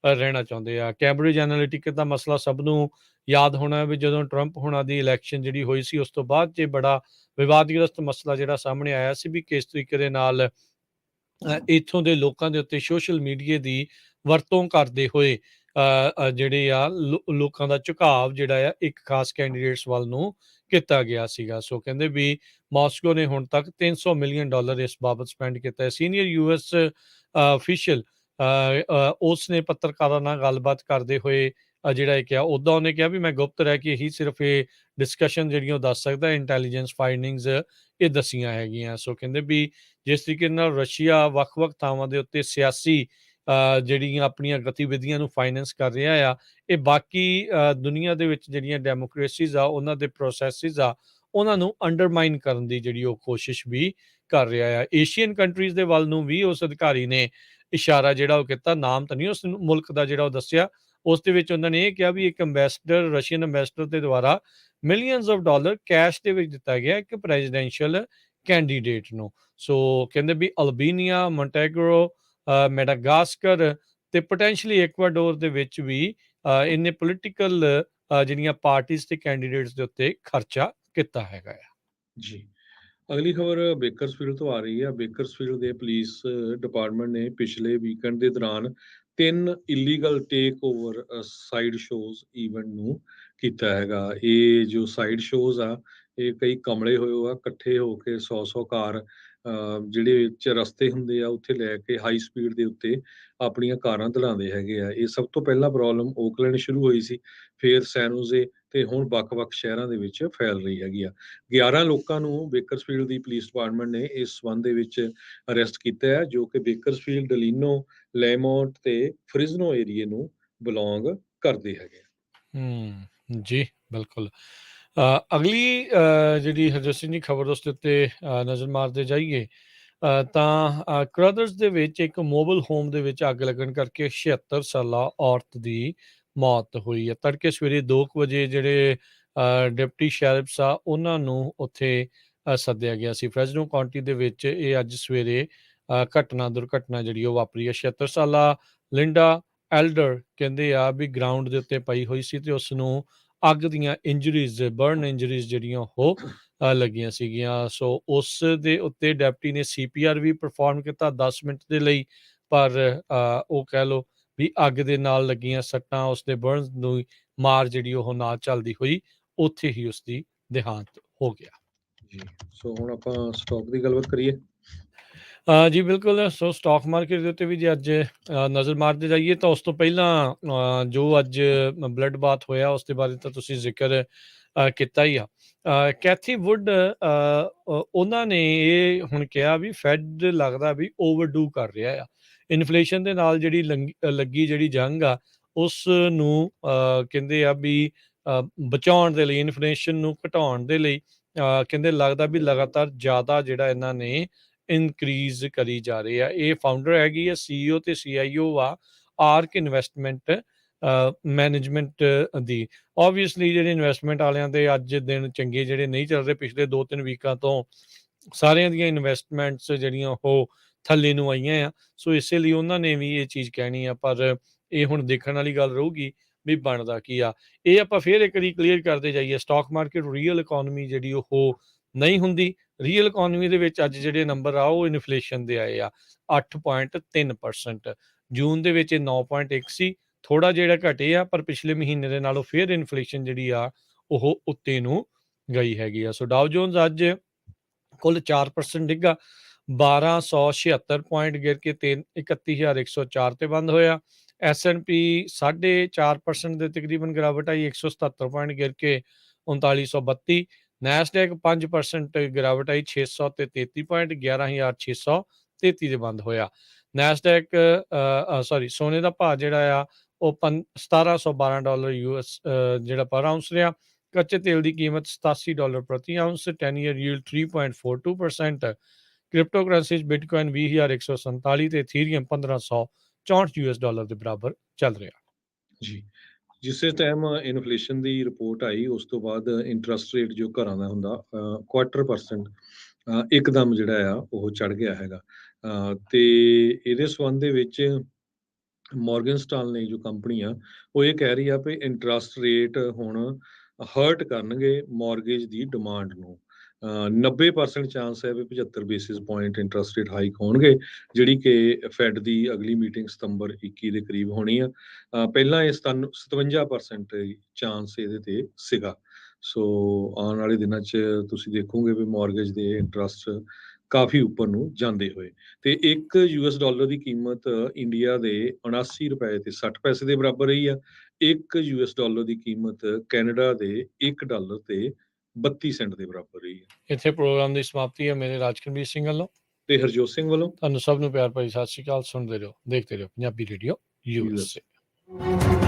ਰਹਿਣਾ ਚਾਹੁੰਦੇ ਆ। ਕੈਂਬਰਿਜ ਐਨਾਲਿਟਿਕਾ ਦਾ ਮਸਲਾ ਸਭ ਨੂੰ ਯਾਦ ਹੋਣਾ ਵੀ ਜਦੋਂ ਟਰੰਪ ਹੋਣਾ ਦੀ ਇਲੈਕਸ਼ਨ ਜਿਹੜੀ ਹੋਈ ਸੀ ਉਸ ਤੋਂ ਬਾਅਦ 'ਚ ਬੜਾ ਵਿਵਾਦਗ੍ਰਸਤ ਮਸਲਾ ਜਿਹੜਾ ਸਾਹਮਣੇ ਆਇਆ ਸੀ ਵੀ ਕਿਸ ਤਰੀਕੇ ਦੇ ਨਾਲ ਇੱਥੋਂ ਦੇ ਲੋਕਾਂ ਦੇ ਉੱਤੇ ਸੋਸ਼ਲ ਮੀਡੀਆ ਦੀ ਵਰਤੋਂ ਕਰਦੇ ਹੋਏ ਜਿਹੜੇ ਆ ਲੋਕਾਂ ਦਾ ਝੁਕਾਵ ਜਿਹੜਾ ਆ ਇੱਕ ਖਾਸ ਕੈਂਡੀਡੇਟਸ ਵੱਲ ਨੂੰ ਕੀਤਾ ਗਿਆ ਸੀਗਾ। ਸੋ ਕਹਿੰਦੇ ਵੀ ਮਾਸਕੋ ਨੇ ਹੁਣ ਤੱਕ $300 ਮਿਲੀਅਨ ਇਸ ਬਾਬਤ ਸਪੈਂਡ ਕੀਤਾ ਹੈ। ਸੀਨੀਅਰ ਯੂਐਸ ਅਫੀਸ਼ੀਅਲ ਉਸ ਨੇ ਪੱਤਰਕਾਰਾਂ ਨਾਲ ਗੱਲਬਾਤ ਕਰਦੇ ਹੋਏ ਜਿਹੜਾ ਇਹ ਕਿਹਾ, ਉੱਦਾਂ ਉਹਨੇ ਕਿਹਾ ਵੀ ਮੈਂ ਗੁਪਤ ਰਹਿ ਕੇ ਹੀ ਸਿਰਫ ਇਹ ਡਿਸਕਸ਼ਨ ਜਿਹੜੀਆਂ ਉਹ ਦੱਸ ਸਕਦਾ, ਇੰਟੈਲੀਜੈਂਸ ਫਾਈਂਡਿੰਗਸ ਇਹ ਦੱਸੀਆਂ ਹੈਗੀਆਂ। ਸੋ ਕਹਿੰਦੇ ਵੀ ਜਿਸ ਤਰੀਕੇ ਨਾਲ ਰਸ਼ੀਆ ਵੱਖ-ਵੱਖ ਥਾਵਾਂ ਦੇ ਉੱਤੇ ਸਿਆਸੀ ਜਿਹੜੀਆਂ ਆਪਣੀਆਂ ਗਤੀਵਿਧੀਆਂ ਨੂੰ ਫਾਈਨੈਂਸ ਕਰ ਰਿਹਾ ਆ, ਇਹ ਬਾਕੀ ਦੁਨੀਆ ਦੇ ਵਿੱਚ ਜਿਹੜੀਆਂ ਡੈਮੋਕ੍ਰੇਸੀਜ਼ ਆ, ਉਹਨਾਂ ਦੇ ਪ੍ਰੋਸੈਸਿਸ ਆ, ਉਹਨਾਂ ਨੂੰ ਅੰਡਰਮਾਈਨ ਕਰਨ ਦੀ ਜਿਹੜੀ ਉਹ ਕੋਸ਼ਿਸ਼ ਵੀ ਕਰ ਰਿਹਾ ਆ। ਏਸ਼ੀਅਨ ਕੰਟਰੀਜ਼ ਦੇ ਵੱਲ ਨੂੰ ਵੀ ਉਸ ਅਧਿਕਾਰੀ ਨੇ ਇਸ਼ਾਰਾ ਜਿਹੜਾ ਉਹ ਕੀਤਾ, ਨਾਮ ਤਾਂ ਨਹੀਂ ਉਸ ਮੁਲਕ ਦਾ ਜਿਹੜਾ ਉਹ ਦੱਸਿਆ। ਉਸ ਦੇ ਵਿੱਚ ਉਹਨਾਂ ਨੇ ਇਹ ਕਿਹਾ ਵੀ ਇੱਕ ਅੰਬੈਸਡਰ, ਰਸ਼ੀਅਨ ਅੰਬੈਸਡਰ ਦੇ ਦੁਆਰਾ ਮਿਲੀਅਨਸ ਆਫ ਡਾਲਰ ਕੈਸ਼ ਦੇ ਵਿੱਚ ਦਿੱਤਾ ਗਿਆ ਇੱਕ ਪ੍ਰੈਜ਼ੀਡੈਂਸ਼ੀਅਲ ਕੈਂਡੀਡੇਟ ਨੂੰ। ਸੋ ਕਹਿੰਦੇ ਵੀ ਅਲਬੀਨੀਆ, ਮੋਂਟੇਗਰੋ, ਮੈਡਾਗਾਸਕਰ ਤੇ ਪੋਟੈਂਸ਼ੀਅਲੀ ਇਕਵਾਡੋਰ ਦੇ ਵਿੱਚ ਵੀ ਇਹਨੇ ਪੋਲੀਟੀਕਲ ਜਿਹੜੀਆਂ ਪਾਰਟੀਆਂ ਤੇ ਕੈਂਡੀਡੇਟਸ ਦੇ ਉੱਤੇ ਖਰਚਾ ਕੀਤਾ ਹੈਗਾ ਆ। ਜੀ। ਅਗਲੀ ਖਬਰ ਬੇਕਰਸਫੀਲਡ ਤੋਂ ਆ ਰਹੀ ਹੈ। ਬੇਕਰਸਫੀਲਡ ਦੇ ਪੁਲਿਸ ਡਿਪਾਰਟਮੈਂਟ ਨੇ ਪਿਛਲੇ ਵੀਕਐਂਡ ਦੇ ਦੌਰਾਨ 3 illegal take over side shows event ਨੂੰ ਕੀਤਾ ਹੈਗਾ। ਇਹ ਜੋ ਸਾਈਡ ਸ਼ੋਜ਼ ਆ, ਇਹ ਕਈ ਕਮਲੇ ਹੋਏ ਆ, ਇਕੱਠੇ ਹੋ ਕੇ 100-100 ਕਾਰ ਜਿਹੜੇ ਰਸਤੇ ਹੁੰਦੇ ਆ ਉੱਥੇ ਲੈ ਕੇ ਹਾਈ ਸਪੀਡ ਦੇ ਉੱਤੇ ਆਪਣੀਆਂ ਕਾਰਾਂ ਦਲਾਉਂਦੇ ਹੈਗੇ ਆ। ਇਹ ਸਭ ਤੋਂ ਪਹਿਲਾਂ ਪ੍ਰੋਬਲਮ ਓਕਲੈਂਡ ਸ਼ੁਰੂ ਹੋਈ ਸੀ, ਫਿਰ ਸੈਨੋਜ਼ੇ ਤੇ ਹੁਣ ਵੱਖ-ਵੱਖ ਸ਼ਹਿਰਾਂ ਦੇ ਵਿੱਚ ਫੈਲ ਰਹੀ ਹੈਗੀ ਆ। 11 ਲੋਕਾਂ ਨੂੰ ਬੇਕਰਸਫੀਲਡ ਦੀ ਪੁਲਿਸ ਡਿਪਾਰਟਮੈਂਟ ਨੇ ਇਸ ਸੰਬੰਧ ਦੇ ਵਿੱਚ ਅਰੈਸਟ ਕੀਤਾ ਹੈ, ਜੋ ਕਿ ਬੇਕਰਸਫੀਲਡ, ਡਲੀਨੋ, ਲੈਮੌਂਟ ਤੇ ਫ੍ਰਿਜ਼ਨੋ ਏਰੀਏ ਨੂੰ ਬਿਲੋਂਗ ਕਰਦੇ ਹੈਗੇ ਜੀ ਬਿਲਕੁਲ। ਅਗਲੀ ਜਿਹੜੀ ਹਰਜੋਤ ਸਿੰਘ ਜੀ ਖਬਰ ਉਸ ਦੇ ਉੱਤੇ ਨਜ਼ਰ ਮਾਰਦੇ ਜਾਈਏ ਤਾਂ ਕਰਦਰਸ ਦੇ ਵਿੱਚ ਇੱਕ ਮੋਬਾਈਲ ਹੋਮ ਦੇ ਵਿੱਚ ਅੱਗ ਲੱਗਣ ਕਰਕੇ 76 ਸਾਲਾ ਔਰਤ ਦੀ ਮੌਤ ਹੋਈ ਹੈ। ਤੜਕੇ ਸਵੇਰੇ 2 ਵਜੇ ਜਿਹੜੇ ਡਿਪਟੀ ਸ਼ੈਰਿਫਸ ਆ ਉਹਨਾਂ ਨੂੰ ਉੱਥੇ ਸੱਦਿਆ ਗਿਆ ਸੀ। ਫ੍ਰੈਜ਼ਨੋ ਕਾਉਂਟੀ ਦੇ ਵਿੱਚ ਇਹ ਅੱਜ ਸਵੇਰੇ ਦੁਰਘਟਨਾ ਜਿਹੜੀ ਉਹ ਵਾਪਰੀ ਹੈ। 76 ਸਾਲਾ ਲਿੰਡਾ ਐਲਡਰ ਕਹਿੰਦੇ ਆ ਵੀ ਗਰਾਊਂਡ ਦੇ ਉੱਤੇ ਪਈ ਹੋਈ ਸੀ ਤੇ ਉਸ ਨੂੰ ਅੱਗ ਦੀਆਂ ਇੰਜਰੀਜ਼, ਬਰਨ ਇੰਜਰੀਜ਼ ਜਿਹੜੀਆਂ ਉਹ ਲੱਗੀਆਂ ਸੀਗੀਆਂ। ਸੋ ਉਸ ਦੇ ਉੱਤੇ ਡੈਪਟੀ ਨੇ CPR ਵੀ ਪਰਫਾਰਮ ਕੀਤਾ 10 ਮਿੰਟ ਦੇ ਲਈ, ਪਰ ਉਹ ਕਹਿ ਲਓ ਵੀ ਅੱਗ ਦੇ ਨਾਲ ਲੱਗੀਆਂ ਸੱਟਾਂ, ਉਸ ਦੇ ਬਰਨਸ ਨੂੰ ਮਾਰ ਜਿਹੜੀ ਉਹ ਨਾ ਚੱਲਦੀ ਹੋਈ, ਉੱਥੇ ਹੀ ਉਸ ਦੀ ਦੇਹਾਂਤ ਹੋ ਗਿਆ। ਜੀ। ਸੋ ਹੁਣ ਆਪਾਂ ਸਟਾਕ ਦੀ ਗੱਲਬਾਤ ਕਰੀਏ। ਜੀ ਬਿਲਕੁਲ। ਸੋ ਸਟਾਕ ਮਾਰਕੀਟ ਦੇ ਉੱਤੇ ਵੀ ਜੇ ਅੱਜ ਨਜ਼ਰ ਮਾਰਦੇ ਜਾਈਏ ਤਾਂ ਉਸ ਤੋਂ ਪਹਿਲਾਂ ਜੋ ਅੱਜ ਬਲੱਡ ਬਾਥ ਹੋਇਆ ਉਸ ਦੇ ਬਾਰੇ ਤਾਂ ਤੁਸੀਂ ਜ਼ਿਕਰ ਕੀਤਾ ਹੀ ਆ। ਕੈਥੀ ਵੁੱਡ ਉਹਨਾਂ ਨੇ ਇਹ ਹੁਣ ਕਿਹਾ ਵੀ ਫੈਡ ਲੱਗਦਾ ਵੀ ਓਵਰਡੂ ਕਰ ਰਿਹਾ ਆ। ਇਨਫਲੇਸ਼ਨ ਦੇ ਨਾਲ ਜਿਹੜੀ ਲੱਗੀ ਜਿਹੜੀ ਜੰਗ ਆ ਉਸ ਨੂੰ ਕਹਿੰਦੇ ਆ ਵੀ ਬਚਾਉਣ ਦੇ ਲਈ, ਇਨਫਲੇਸ਼ਨ ਨੂੰ ਘਟਾਉਣ ਦੇ ਲਈ ਕਹਿੰਦੇ ਲੱਗਦਾ ਵੀ ਲਗਾਤਾਰ ਜ਼ਿਆਦਾ ਜਿਹੜਾ ਇਹਨਾਂ ਨੇ ਇਨਕਰੀਜ਼ ਕਰੀ ਜਾ ਰਹੇ ਆ। ਇਹ ਫਾਊਂਡਰ ਹੈਗੀ ਆ, CEO ਤੇ CIO ਆ ਆਰਕ ਇਨਵੈਸਟਮੈਂਟ ਮੈਨੇਜਮੈਂਟ ਦੀ। ਓਬਵੀਅਸਲੀ ਜਿਹੜੇ ਇਨਵੈਸਟਮੈਂਟ ਵਾਲਿਆਂ ਦੇ ਅੱਜ ਦਿਨ ਚੰਗੇ ਜਿਹੜੇ ਨਹੀਂ ਚੱਲ ਰਹੇ ਪਿਛਲੇ 2-3 ਵੀਕਾਂ ਤੋਂ, ਸਾਰਿਆਂ ਦੀਆਂ ਇਨਵੈਸਟਮੈਂਟਸ ਜਿਹੜੀਆਂ ਉਹ ਥੱਲੇ ਨੂੰ ਆਈਆਂ ਆ। ਸੋ ਇਸੇ ਲਈ ਉਹਨਾਂ ਨੇ ਵੀ ਇਹ ਚੀਜ਼ ਕਹਿਣੀ ਆ, ਪਰ ਇਹ ਹੁਣ ਦੇਖਣ ਵਾਲੀ ਗੱਲ ਰਹੂਗੀ ਵੀ ਬਣਦਾ ਕੀ ਆ। ਇਹ ਆਪਾਂ ਫੇਰ ਇੱਕ ਵਾਰੀ ਕਲੀਅਰ ਕਰਦੇ ਜਾਈਏ, ਸਟਾਕ ਮਾਰਕੀਟ ਰੀਅਲ ਇਕੋਨਮੀ ਜਿਹੜੀ ਉਹ ਨਹੀਂ ਹੁੰਦੀ। ਰੀਅਲ ਇਕੋਨਮੀ ਦੇ ਵਿੱਚ ਅੱਜ ਜਿਹੜੇ ਨੰਬਰ ਆ ਉਹ ਇਨਫਲੇਸ਼ਨ ਦੇ ਆਏ ਆ 8.3%। ਜੂਨ ਦੇ ਵਿੱਚ 9.1 ਸੀ, ਥੋੜਾ ਜਿਹੜਾ ਘਟੇ ਆ, ਪਰ ਪਿਛਲੇ ਮਹੀਨੇ ਦੇ ਨਾਲੋਂ ਫਿਰ ਇਨਫਲੇਸ਼ਨ ਜਿਹੜੀ ਆ ਉਹ ਉੱਤੇ ਨੂੰ ਗਈ ਹੈਗੀ ਆ। ਸੋ ਡਾਓ ਜੋਨਸ ਅੱਜ ਕੁੱਲ 4% ਡਿੱਗਾ, 1276 ਪੁਆਇੰਟ ਗਿਰ ਕੇ 31,104 ਤੇ ਬੰਦ ਹੋਇਆ। S&P 4.5% ਦੇ ਤਕਰੀਬਨ ਗਿਰਾਵਟ ਆਈ, 177 ਪੁਆਇੰਟ ਗਿਰ ਕੇ 3932। ਨੈਸਡੈਕ 5% ਗਿਰਾਵਟ ਆਈ, 600 ਤੇ 33 ਪੁਆਇੰਟ, 11,633 ਤੇ ਬੰਦ ਹੋਇਆ। ਨੈਸਡੈਕ ਸੋਨੇ ਦਾ ਭਾਅ ਜਿਹੜਾ ਆ ਉਹ $1,712 US ਜਿਹੜਾ ਪਰ ਆਉਂਸ ਰਿਹਾ। ਕੱਚੇ ਤੇਲ ਦੀ ਕੀਮਤ $87 ਪ੍ਰਤੀ ਆਉਂਸ, 10 year yield 3.42%। Crypto currency Bitcoin 20,147 ਤੇ ਇਥੀਰੀਅਮ $1,564 ਦੇ ਬਰਾਬਰ ਚੱਲ ਰਿਹਾ। ਜੀ। ਜਿਸੇ ਟਾਈਮ ਇਨਫਲੇਸ਼ਨ ਦੀ ਰਿਪੋਰਟ ਆਈ ਉਸ ਤੋਂ ਬਾਅਦ ਇੰਟਰਸਟ ਰੇਟ ਜੋ ਘਰਾਂ ਦਾ ਹੁੰਦਾ 1/4% ਇੱਕਦਮ ਜਿਹੜਾ ਆ ਉਹ ਚੜ ਗਿਆ ਹੈਗਾ। ਤੇ ਇਹਦੇ ਸੰਬੰਧ ਦੇ ਵਿੱਚ ਮੋਰਗਨ ਸਟਾਨਲੇ ਜੋ ਕੰਪਨੀ ਆ ਉਹ ਇਹ ਕਹਿ ਰਹੀ ਆ ਵੀ ਇੰਟਰਸਟ ਰੇਟ ਹੁਣ ਹਰਟ ਕਰਨਗੇ ਮੋਰਗੇਜ ਦੀ ਡਿਮਾਂਡ ਨੂੰ। 90% ਚਾਂਸ ਹੈ ਵੀ 75 basis point interest rate hike ਹੋਣਗੇ, ਜਿਹੜੀ ਕਿ ਫੈਡ ਦੀ ਅਗਲੀ ਮੀਟਿੰਗ ਸਤੰਬਰ 21 ਦੇ ਕਰੀਬ ਹੋਣੀ ਆ। ਪਹਿਲਾਂ ਇਹ 57% ਚਾਂਸ ਇਹਦੇ ਤੇ ਸੀਗਾ। ਸੋ ਆਉਣ ਵਾਲੇ ਦਿਨਾਂ 'ਚ ਤੁਸੀਂ ਦੇਖੋਗੇ ਵੀ ਮੋਰਗੇਜ ਦੇ ਇੰਟਰਸਟ ਕਾਫੀ ਉੱਪਰ ਨੂੰ ਜਾਂਦੇ ਹੋਏ। ਤੇ ਇੱਕ $US ਦੀ ਕੀਮਤ ਇੰਡੀਆ ਦੇ 79 ਰੁਪਏ ਤੇ 60 ਪੈਸੇ ਦੇ ਬਰਾਬਰ ਰਹੀ ਆ। ਇੱਕ $US ਦੀ ਕੀਮਤ ਕੈਨੇਡਾ ਦੇ $1 ਤੇ 32 ਸੈਂਟ ਦੇ ਬਰਾਬਰ ਰਹੀ ਹੈ। ਇੱਥੇ ਪ੍ਰੋਗਰਾਮ ਦੀ ਸਮਾਪਤੀ ਹੈ। ਮੇਰੇ ਰਾਜਕਨਵੀਰ ਸਿੰਘ ਵੱਲੋਂ। ਤੇ ਹਰਜੋਤ ਸਿੰਘ ਵੱਲੋਂ ਤੁਹਾਨੂੰ ਸਭ ਨੂੰ ਪਿਆਰ ਭਰੀ ਸਤਿ ਸ਼੍ਰੀ ਅਕਾਲ। ਸੁਣਦੇ ਰਹੋ, ਦੇਖਦੇ ਰਹੋ ਪੰਜਾਬੀ ਰੇਡੀਓ ਯੂਐਸ। USA।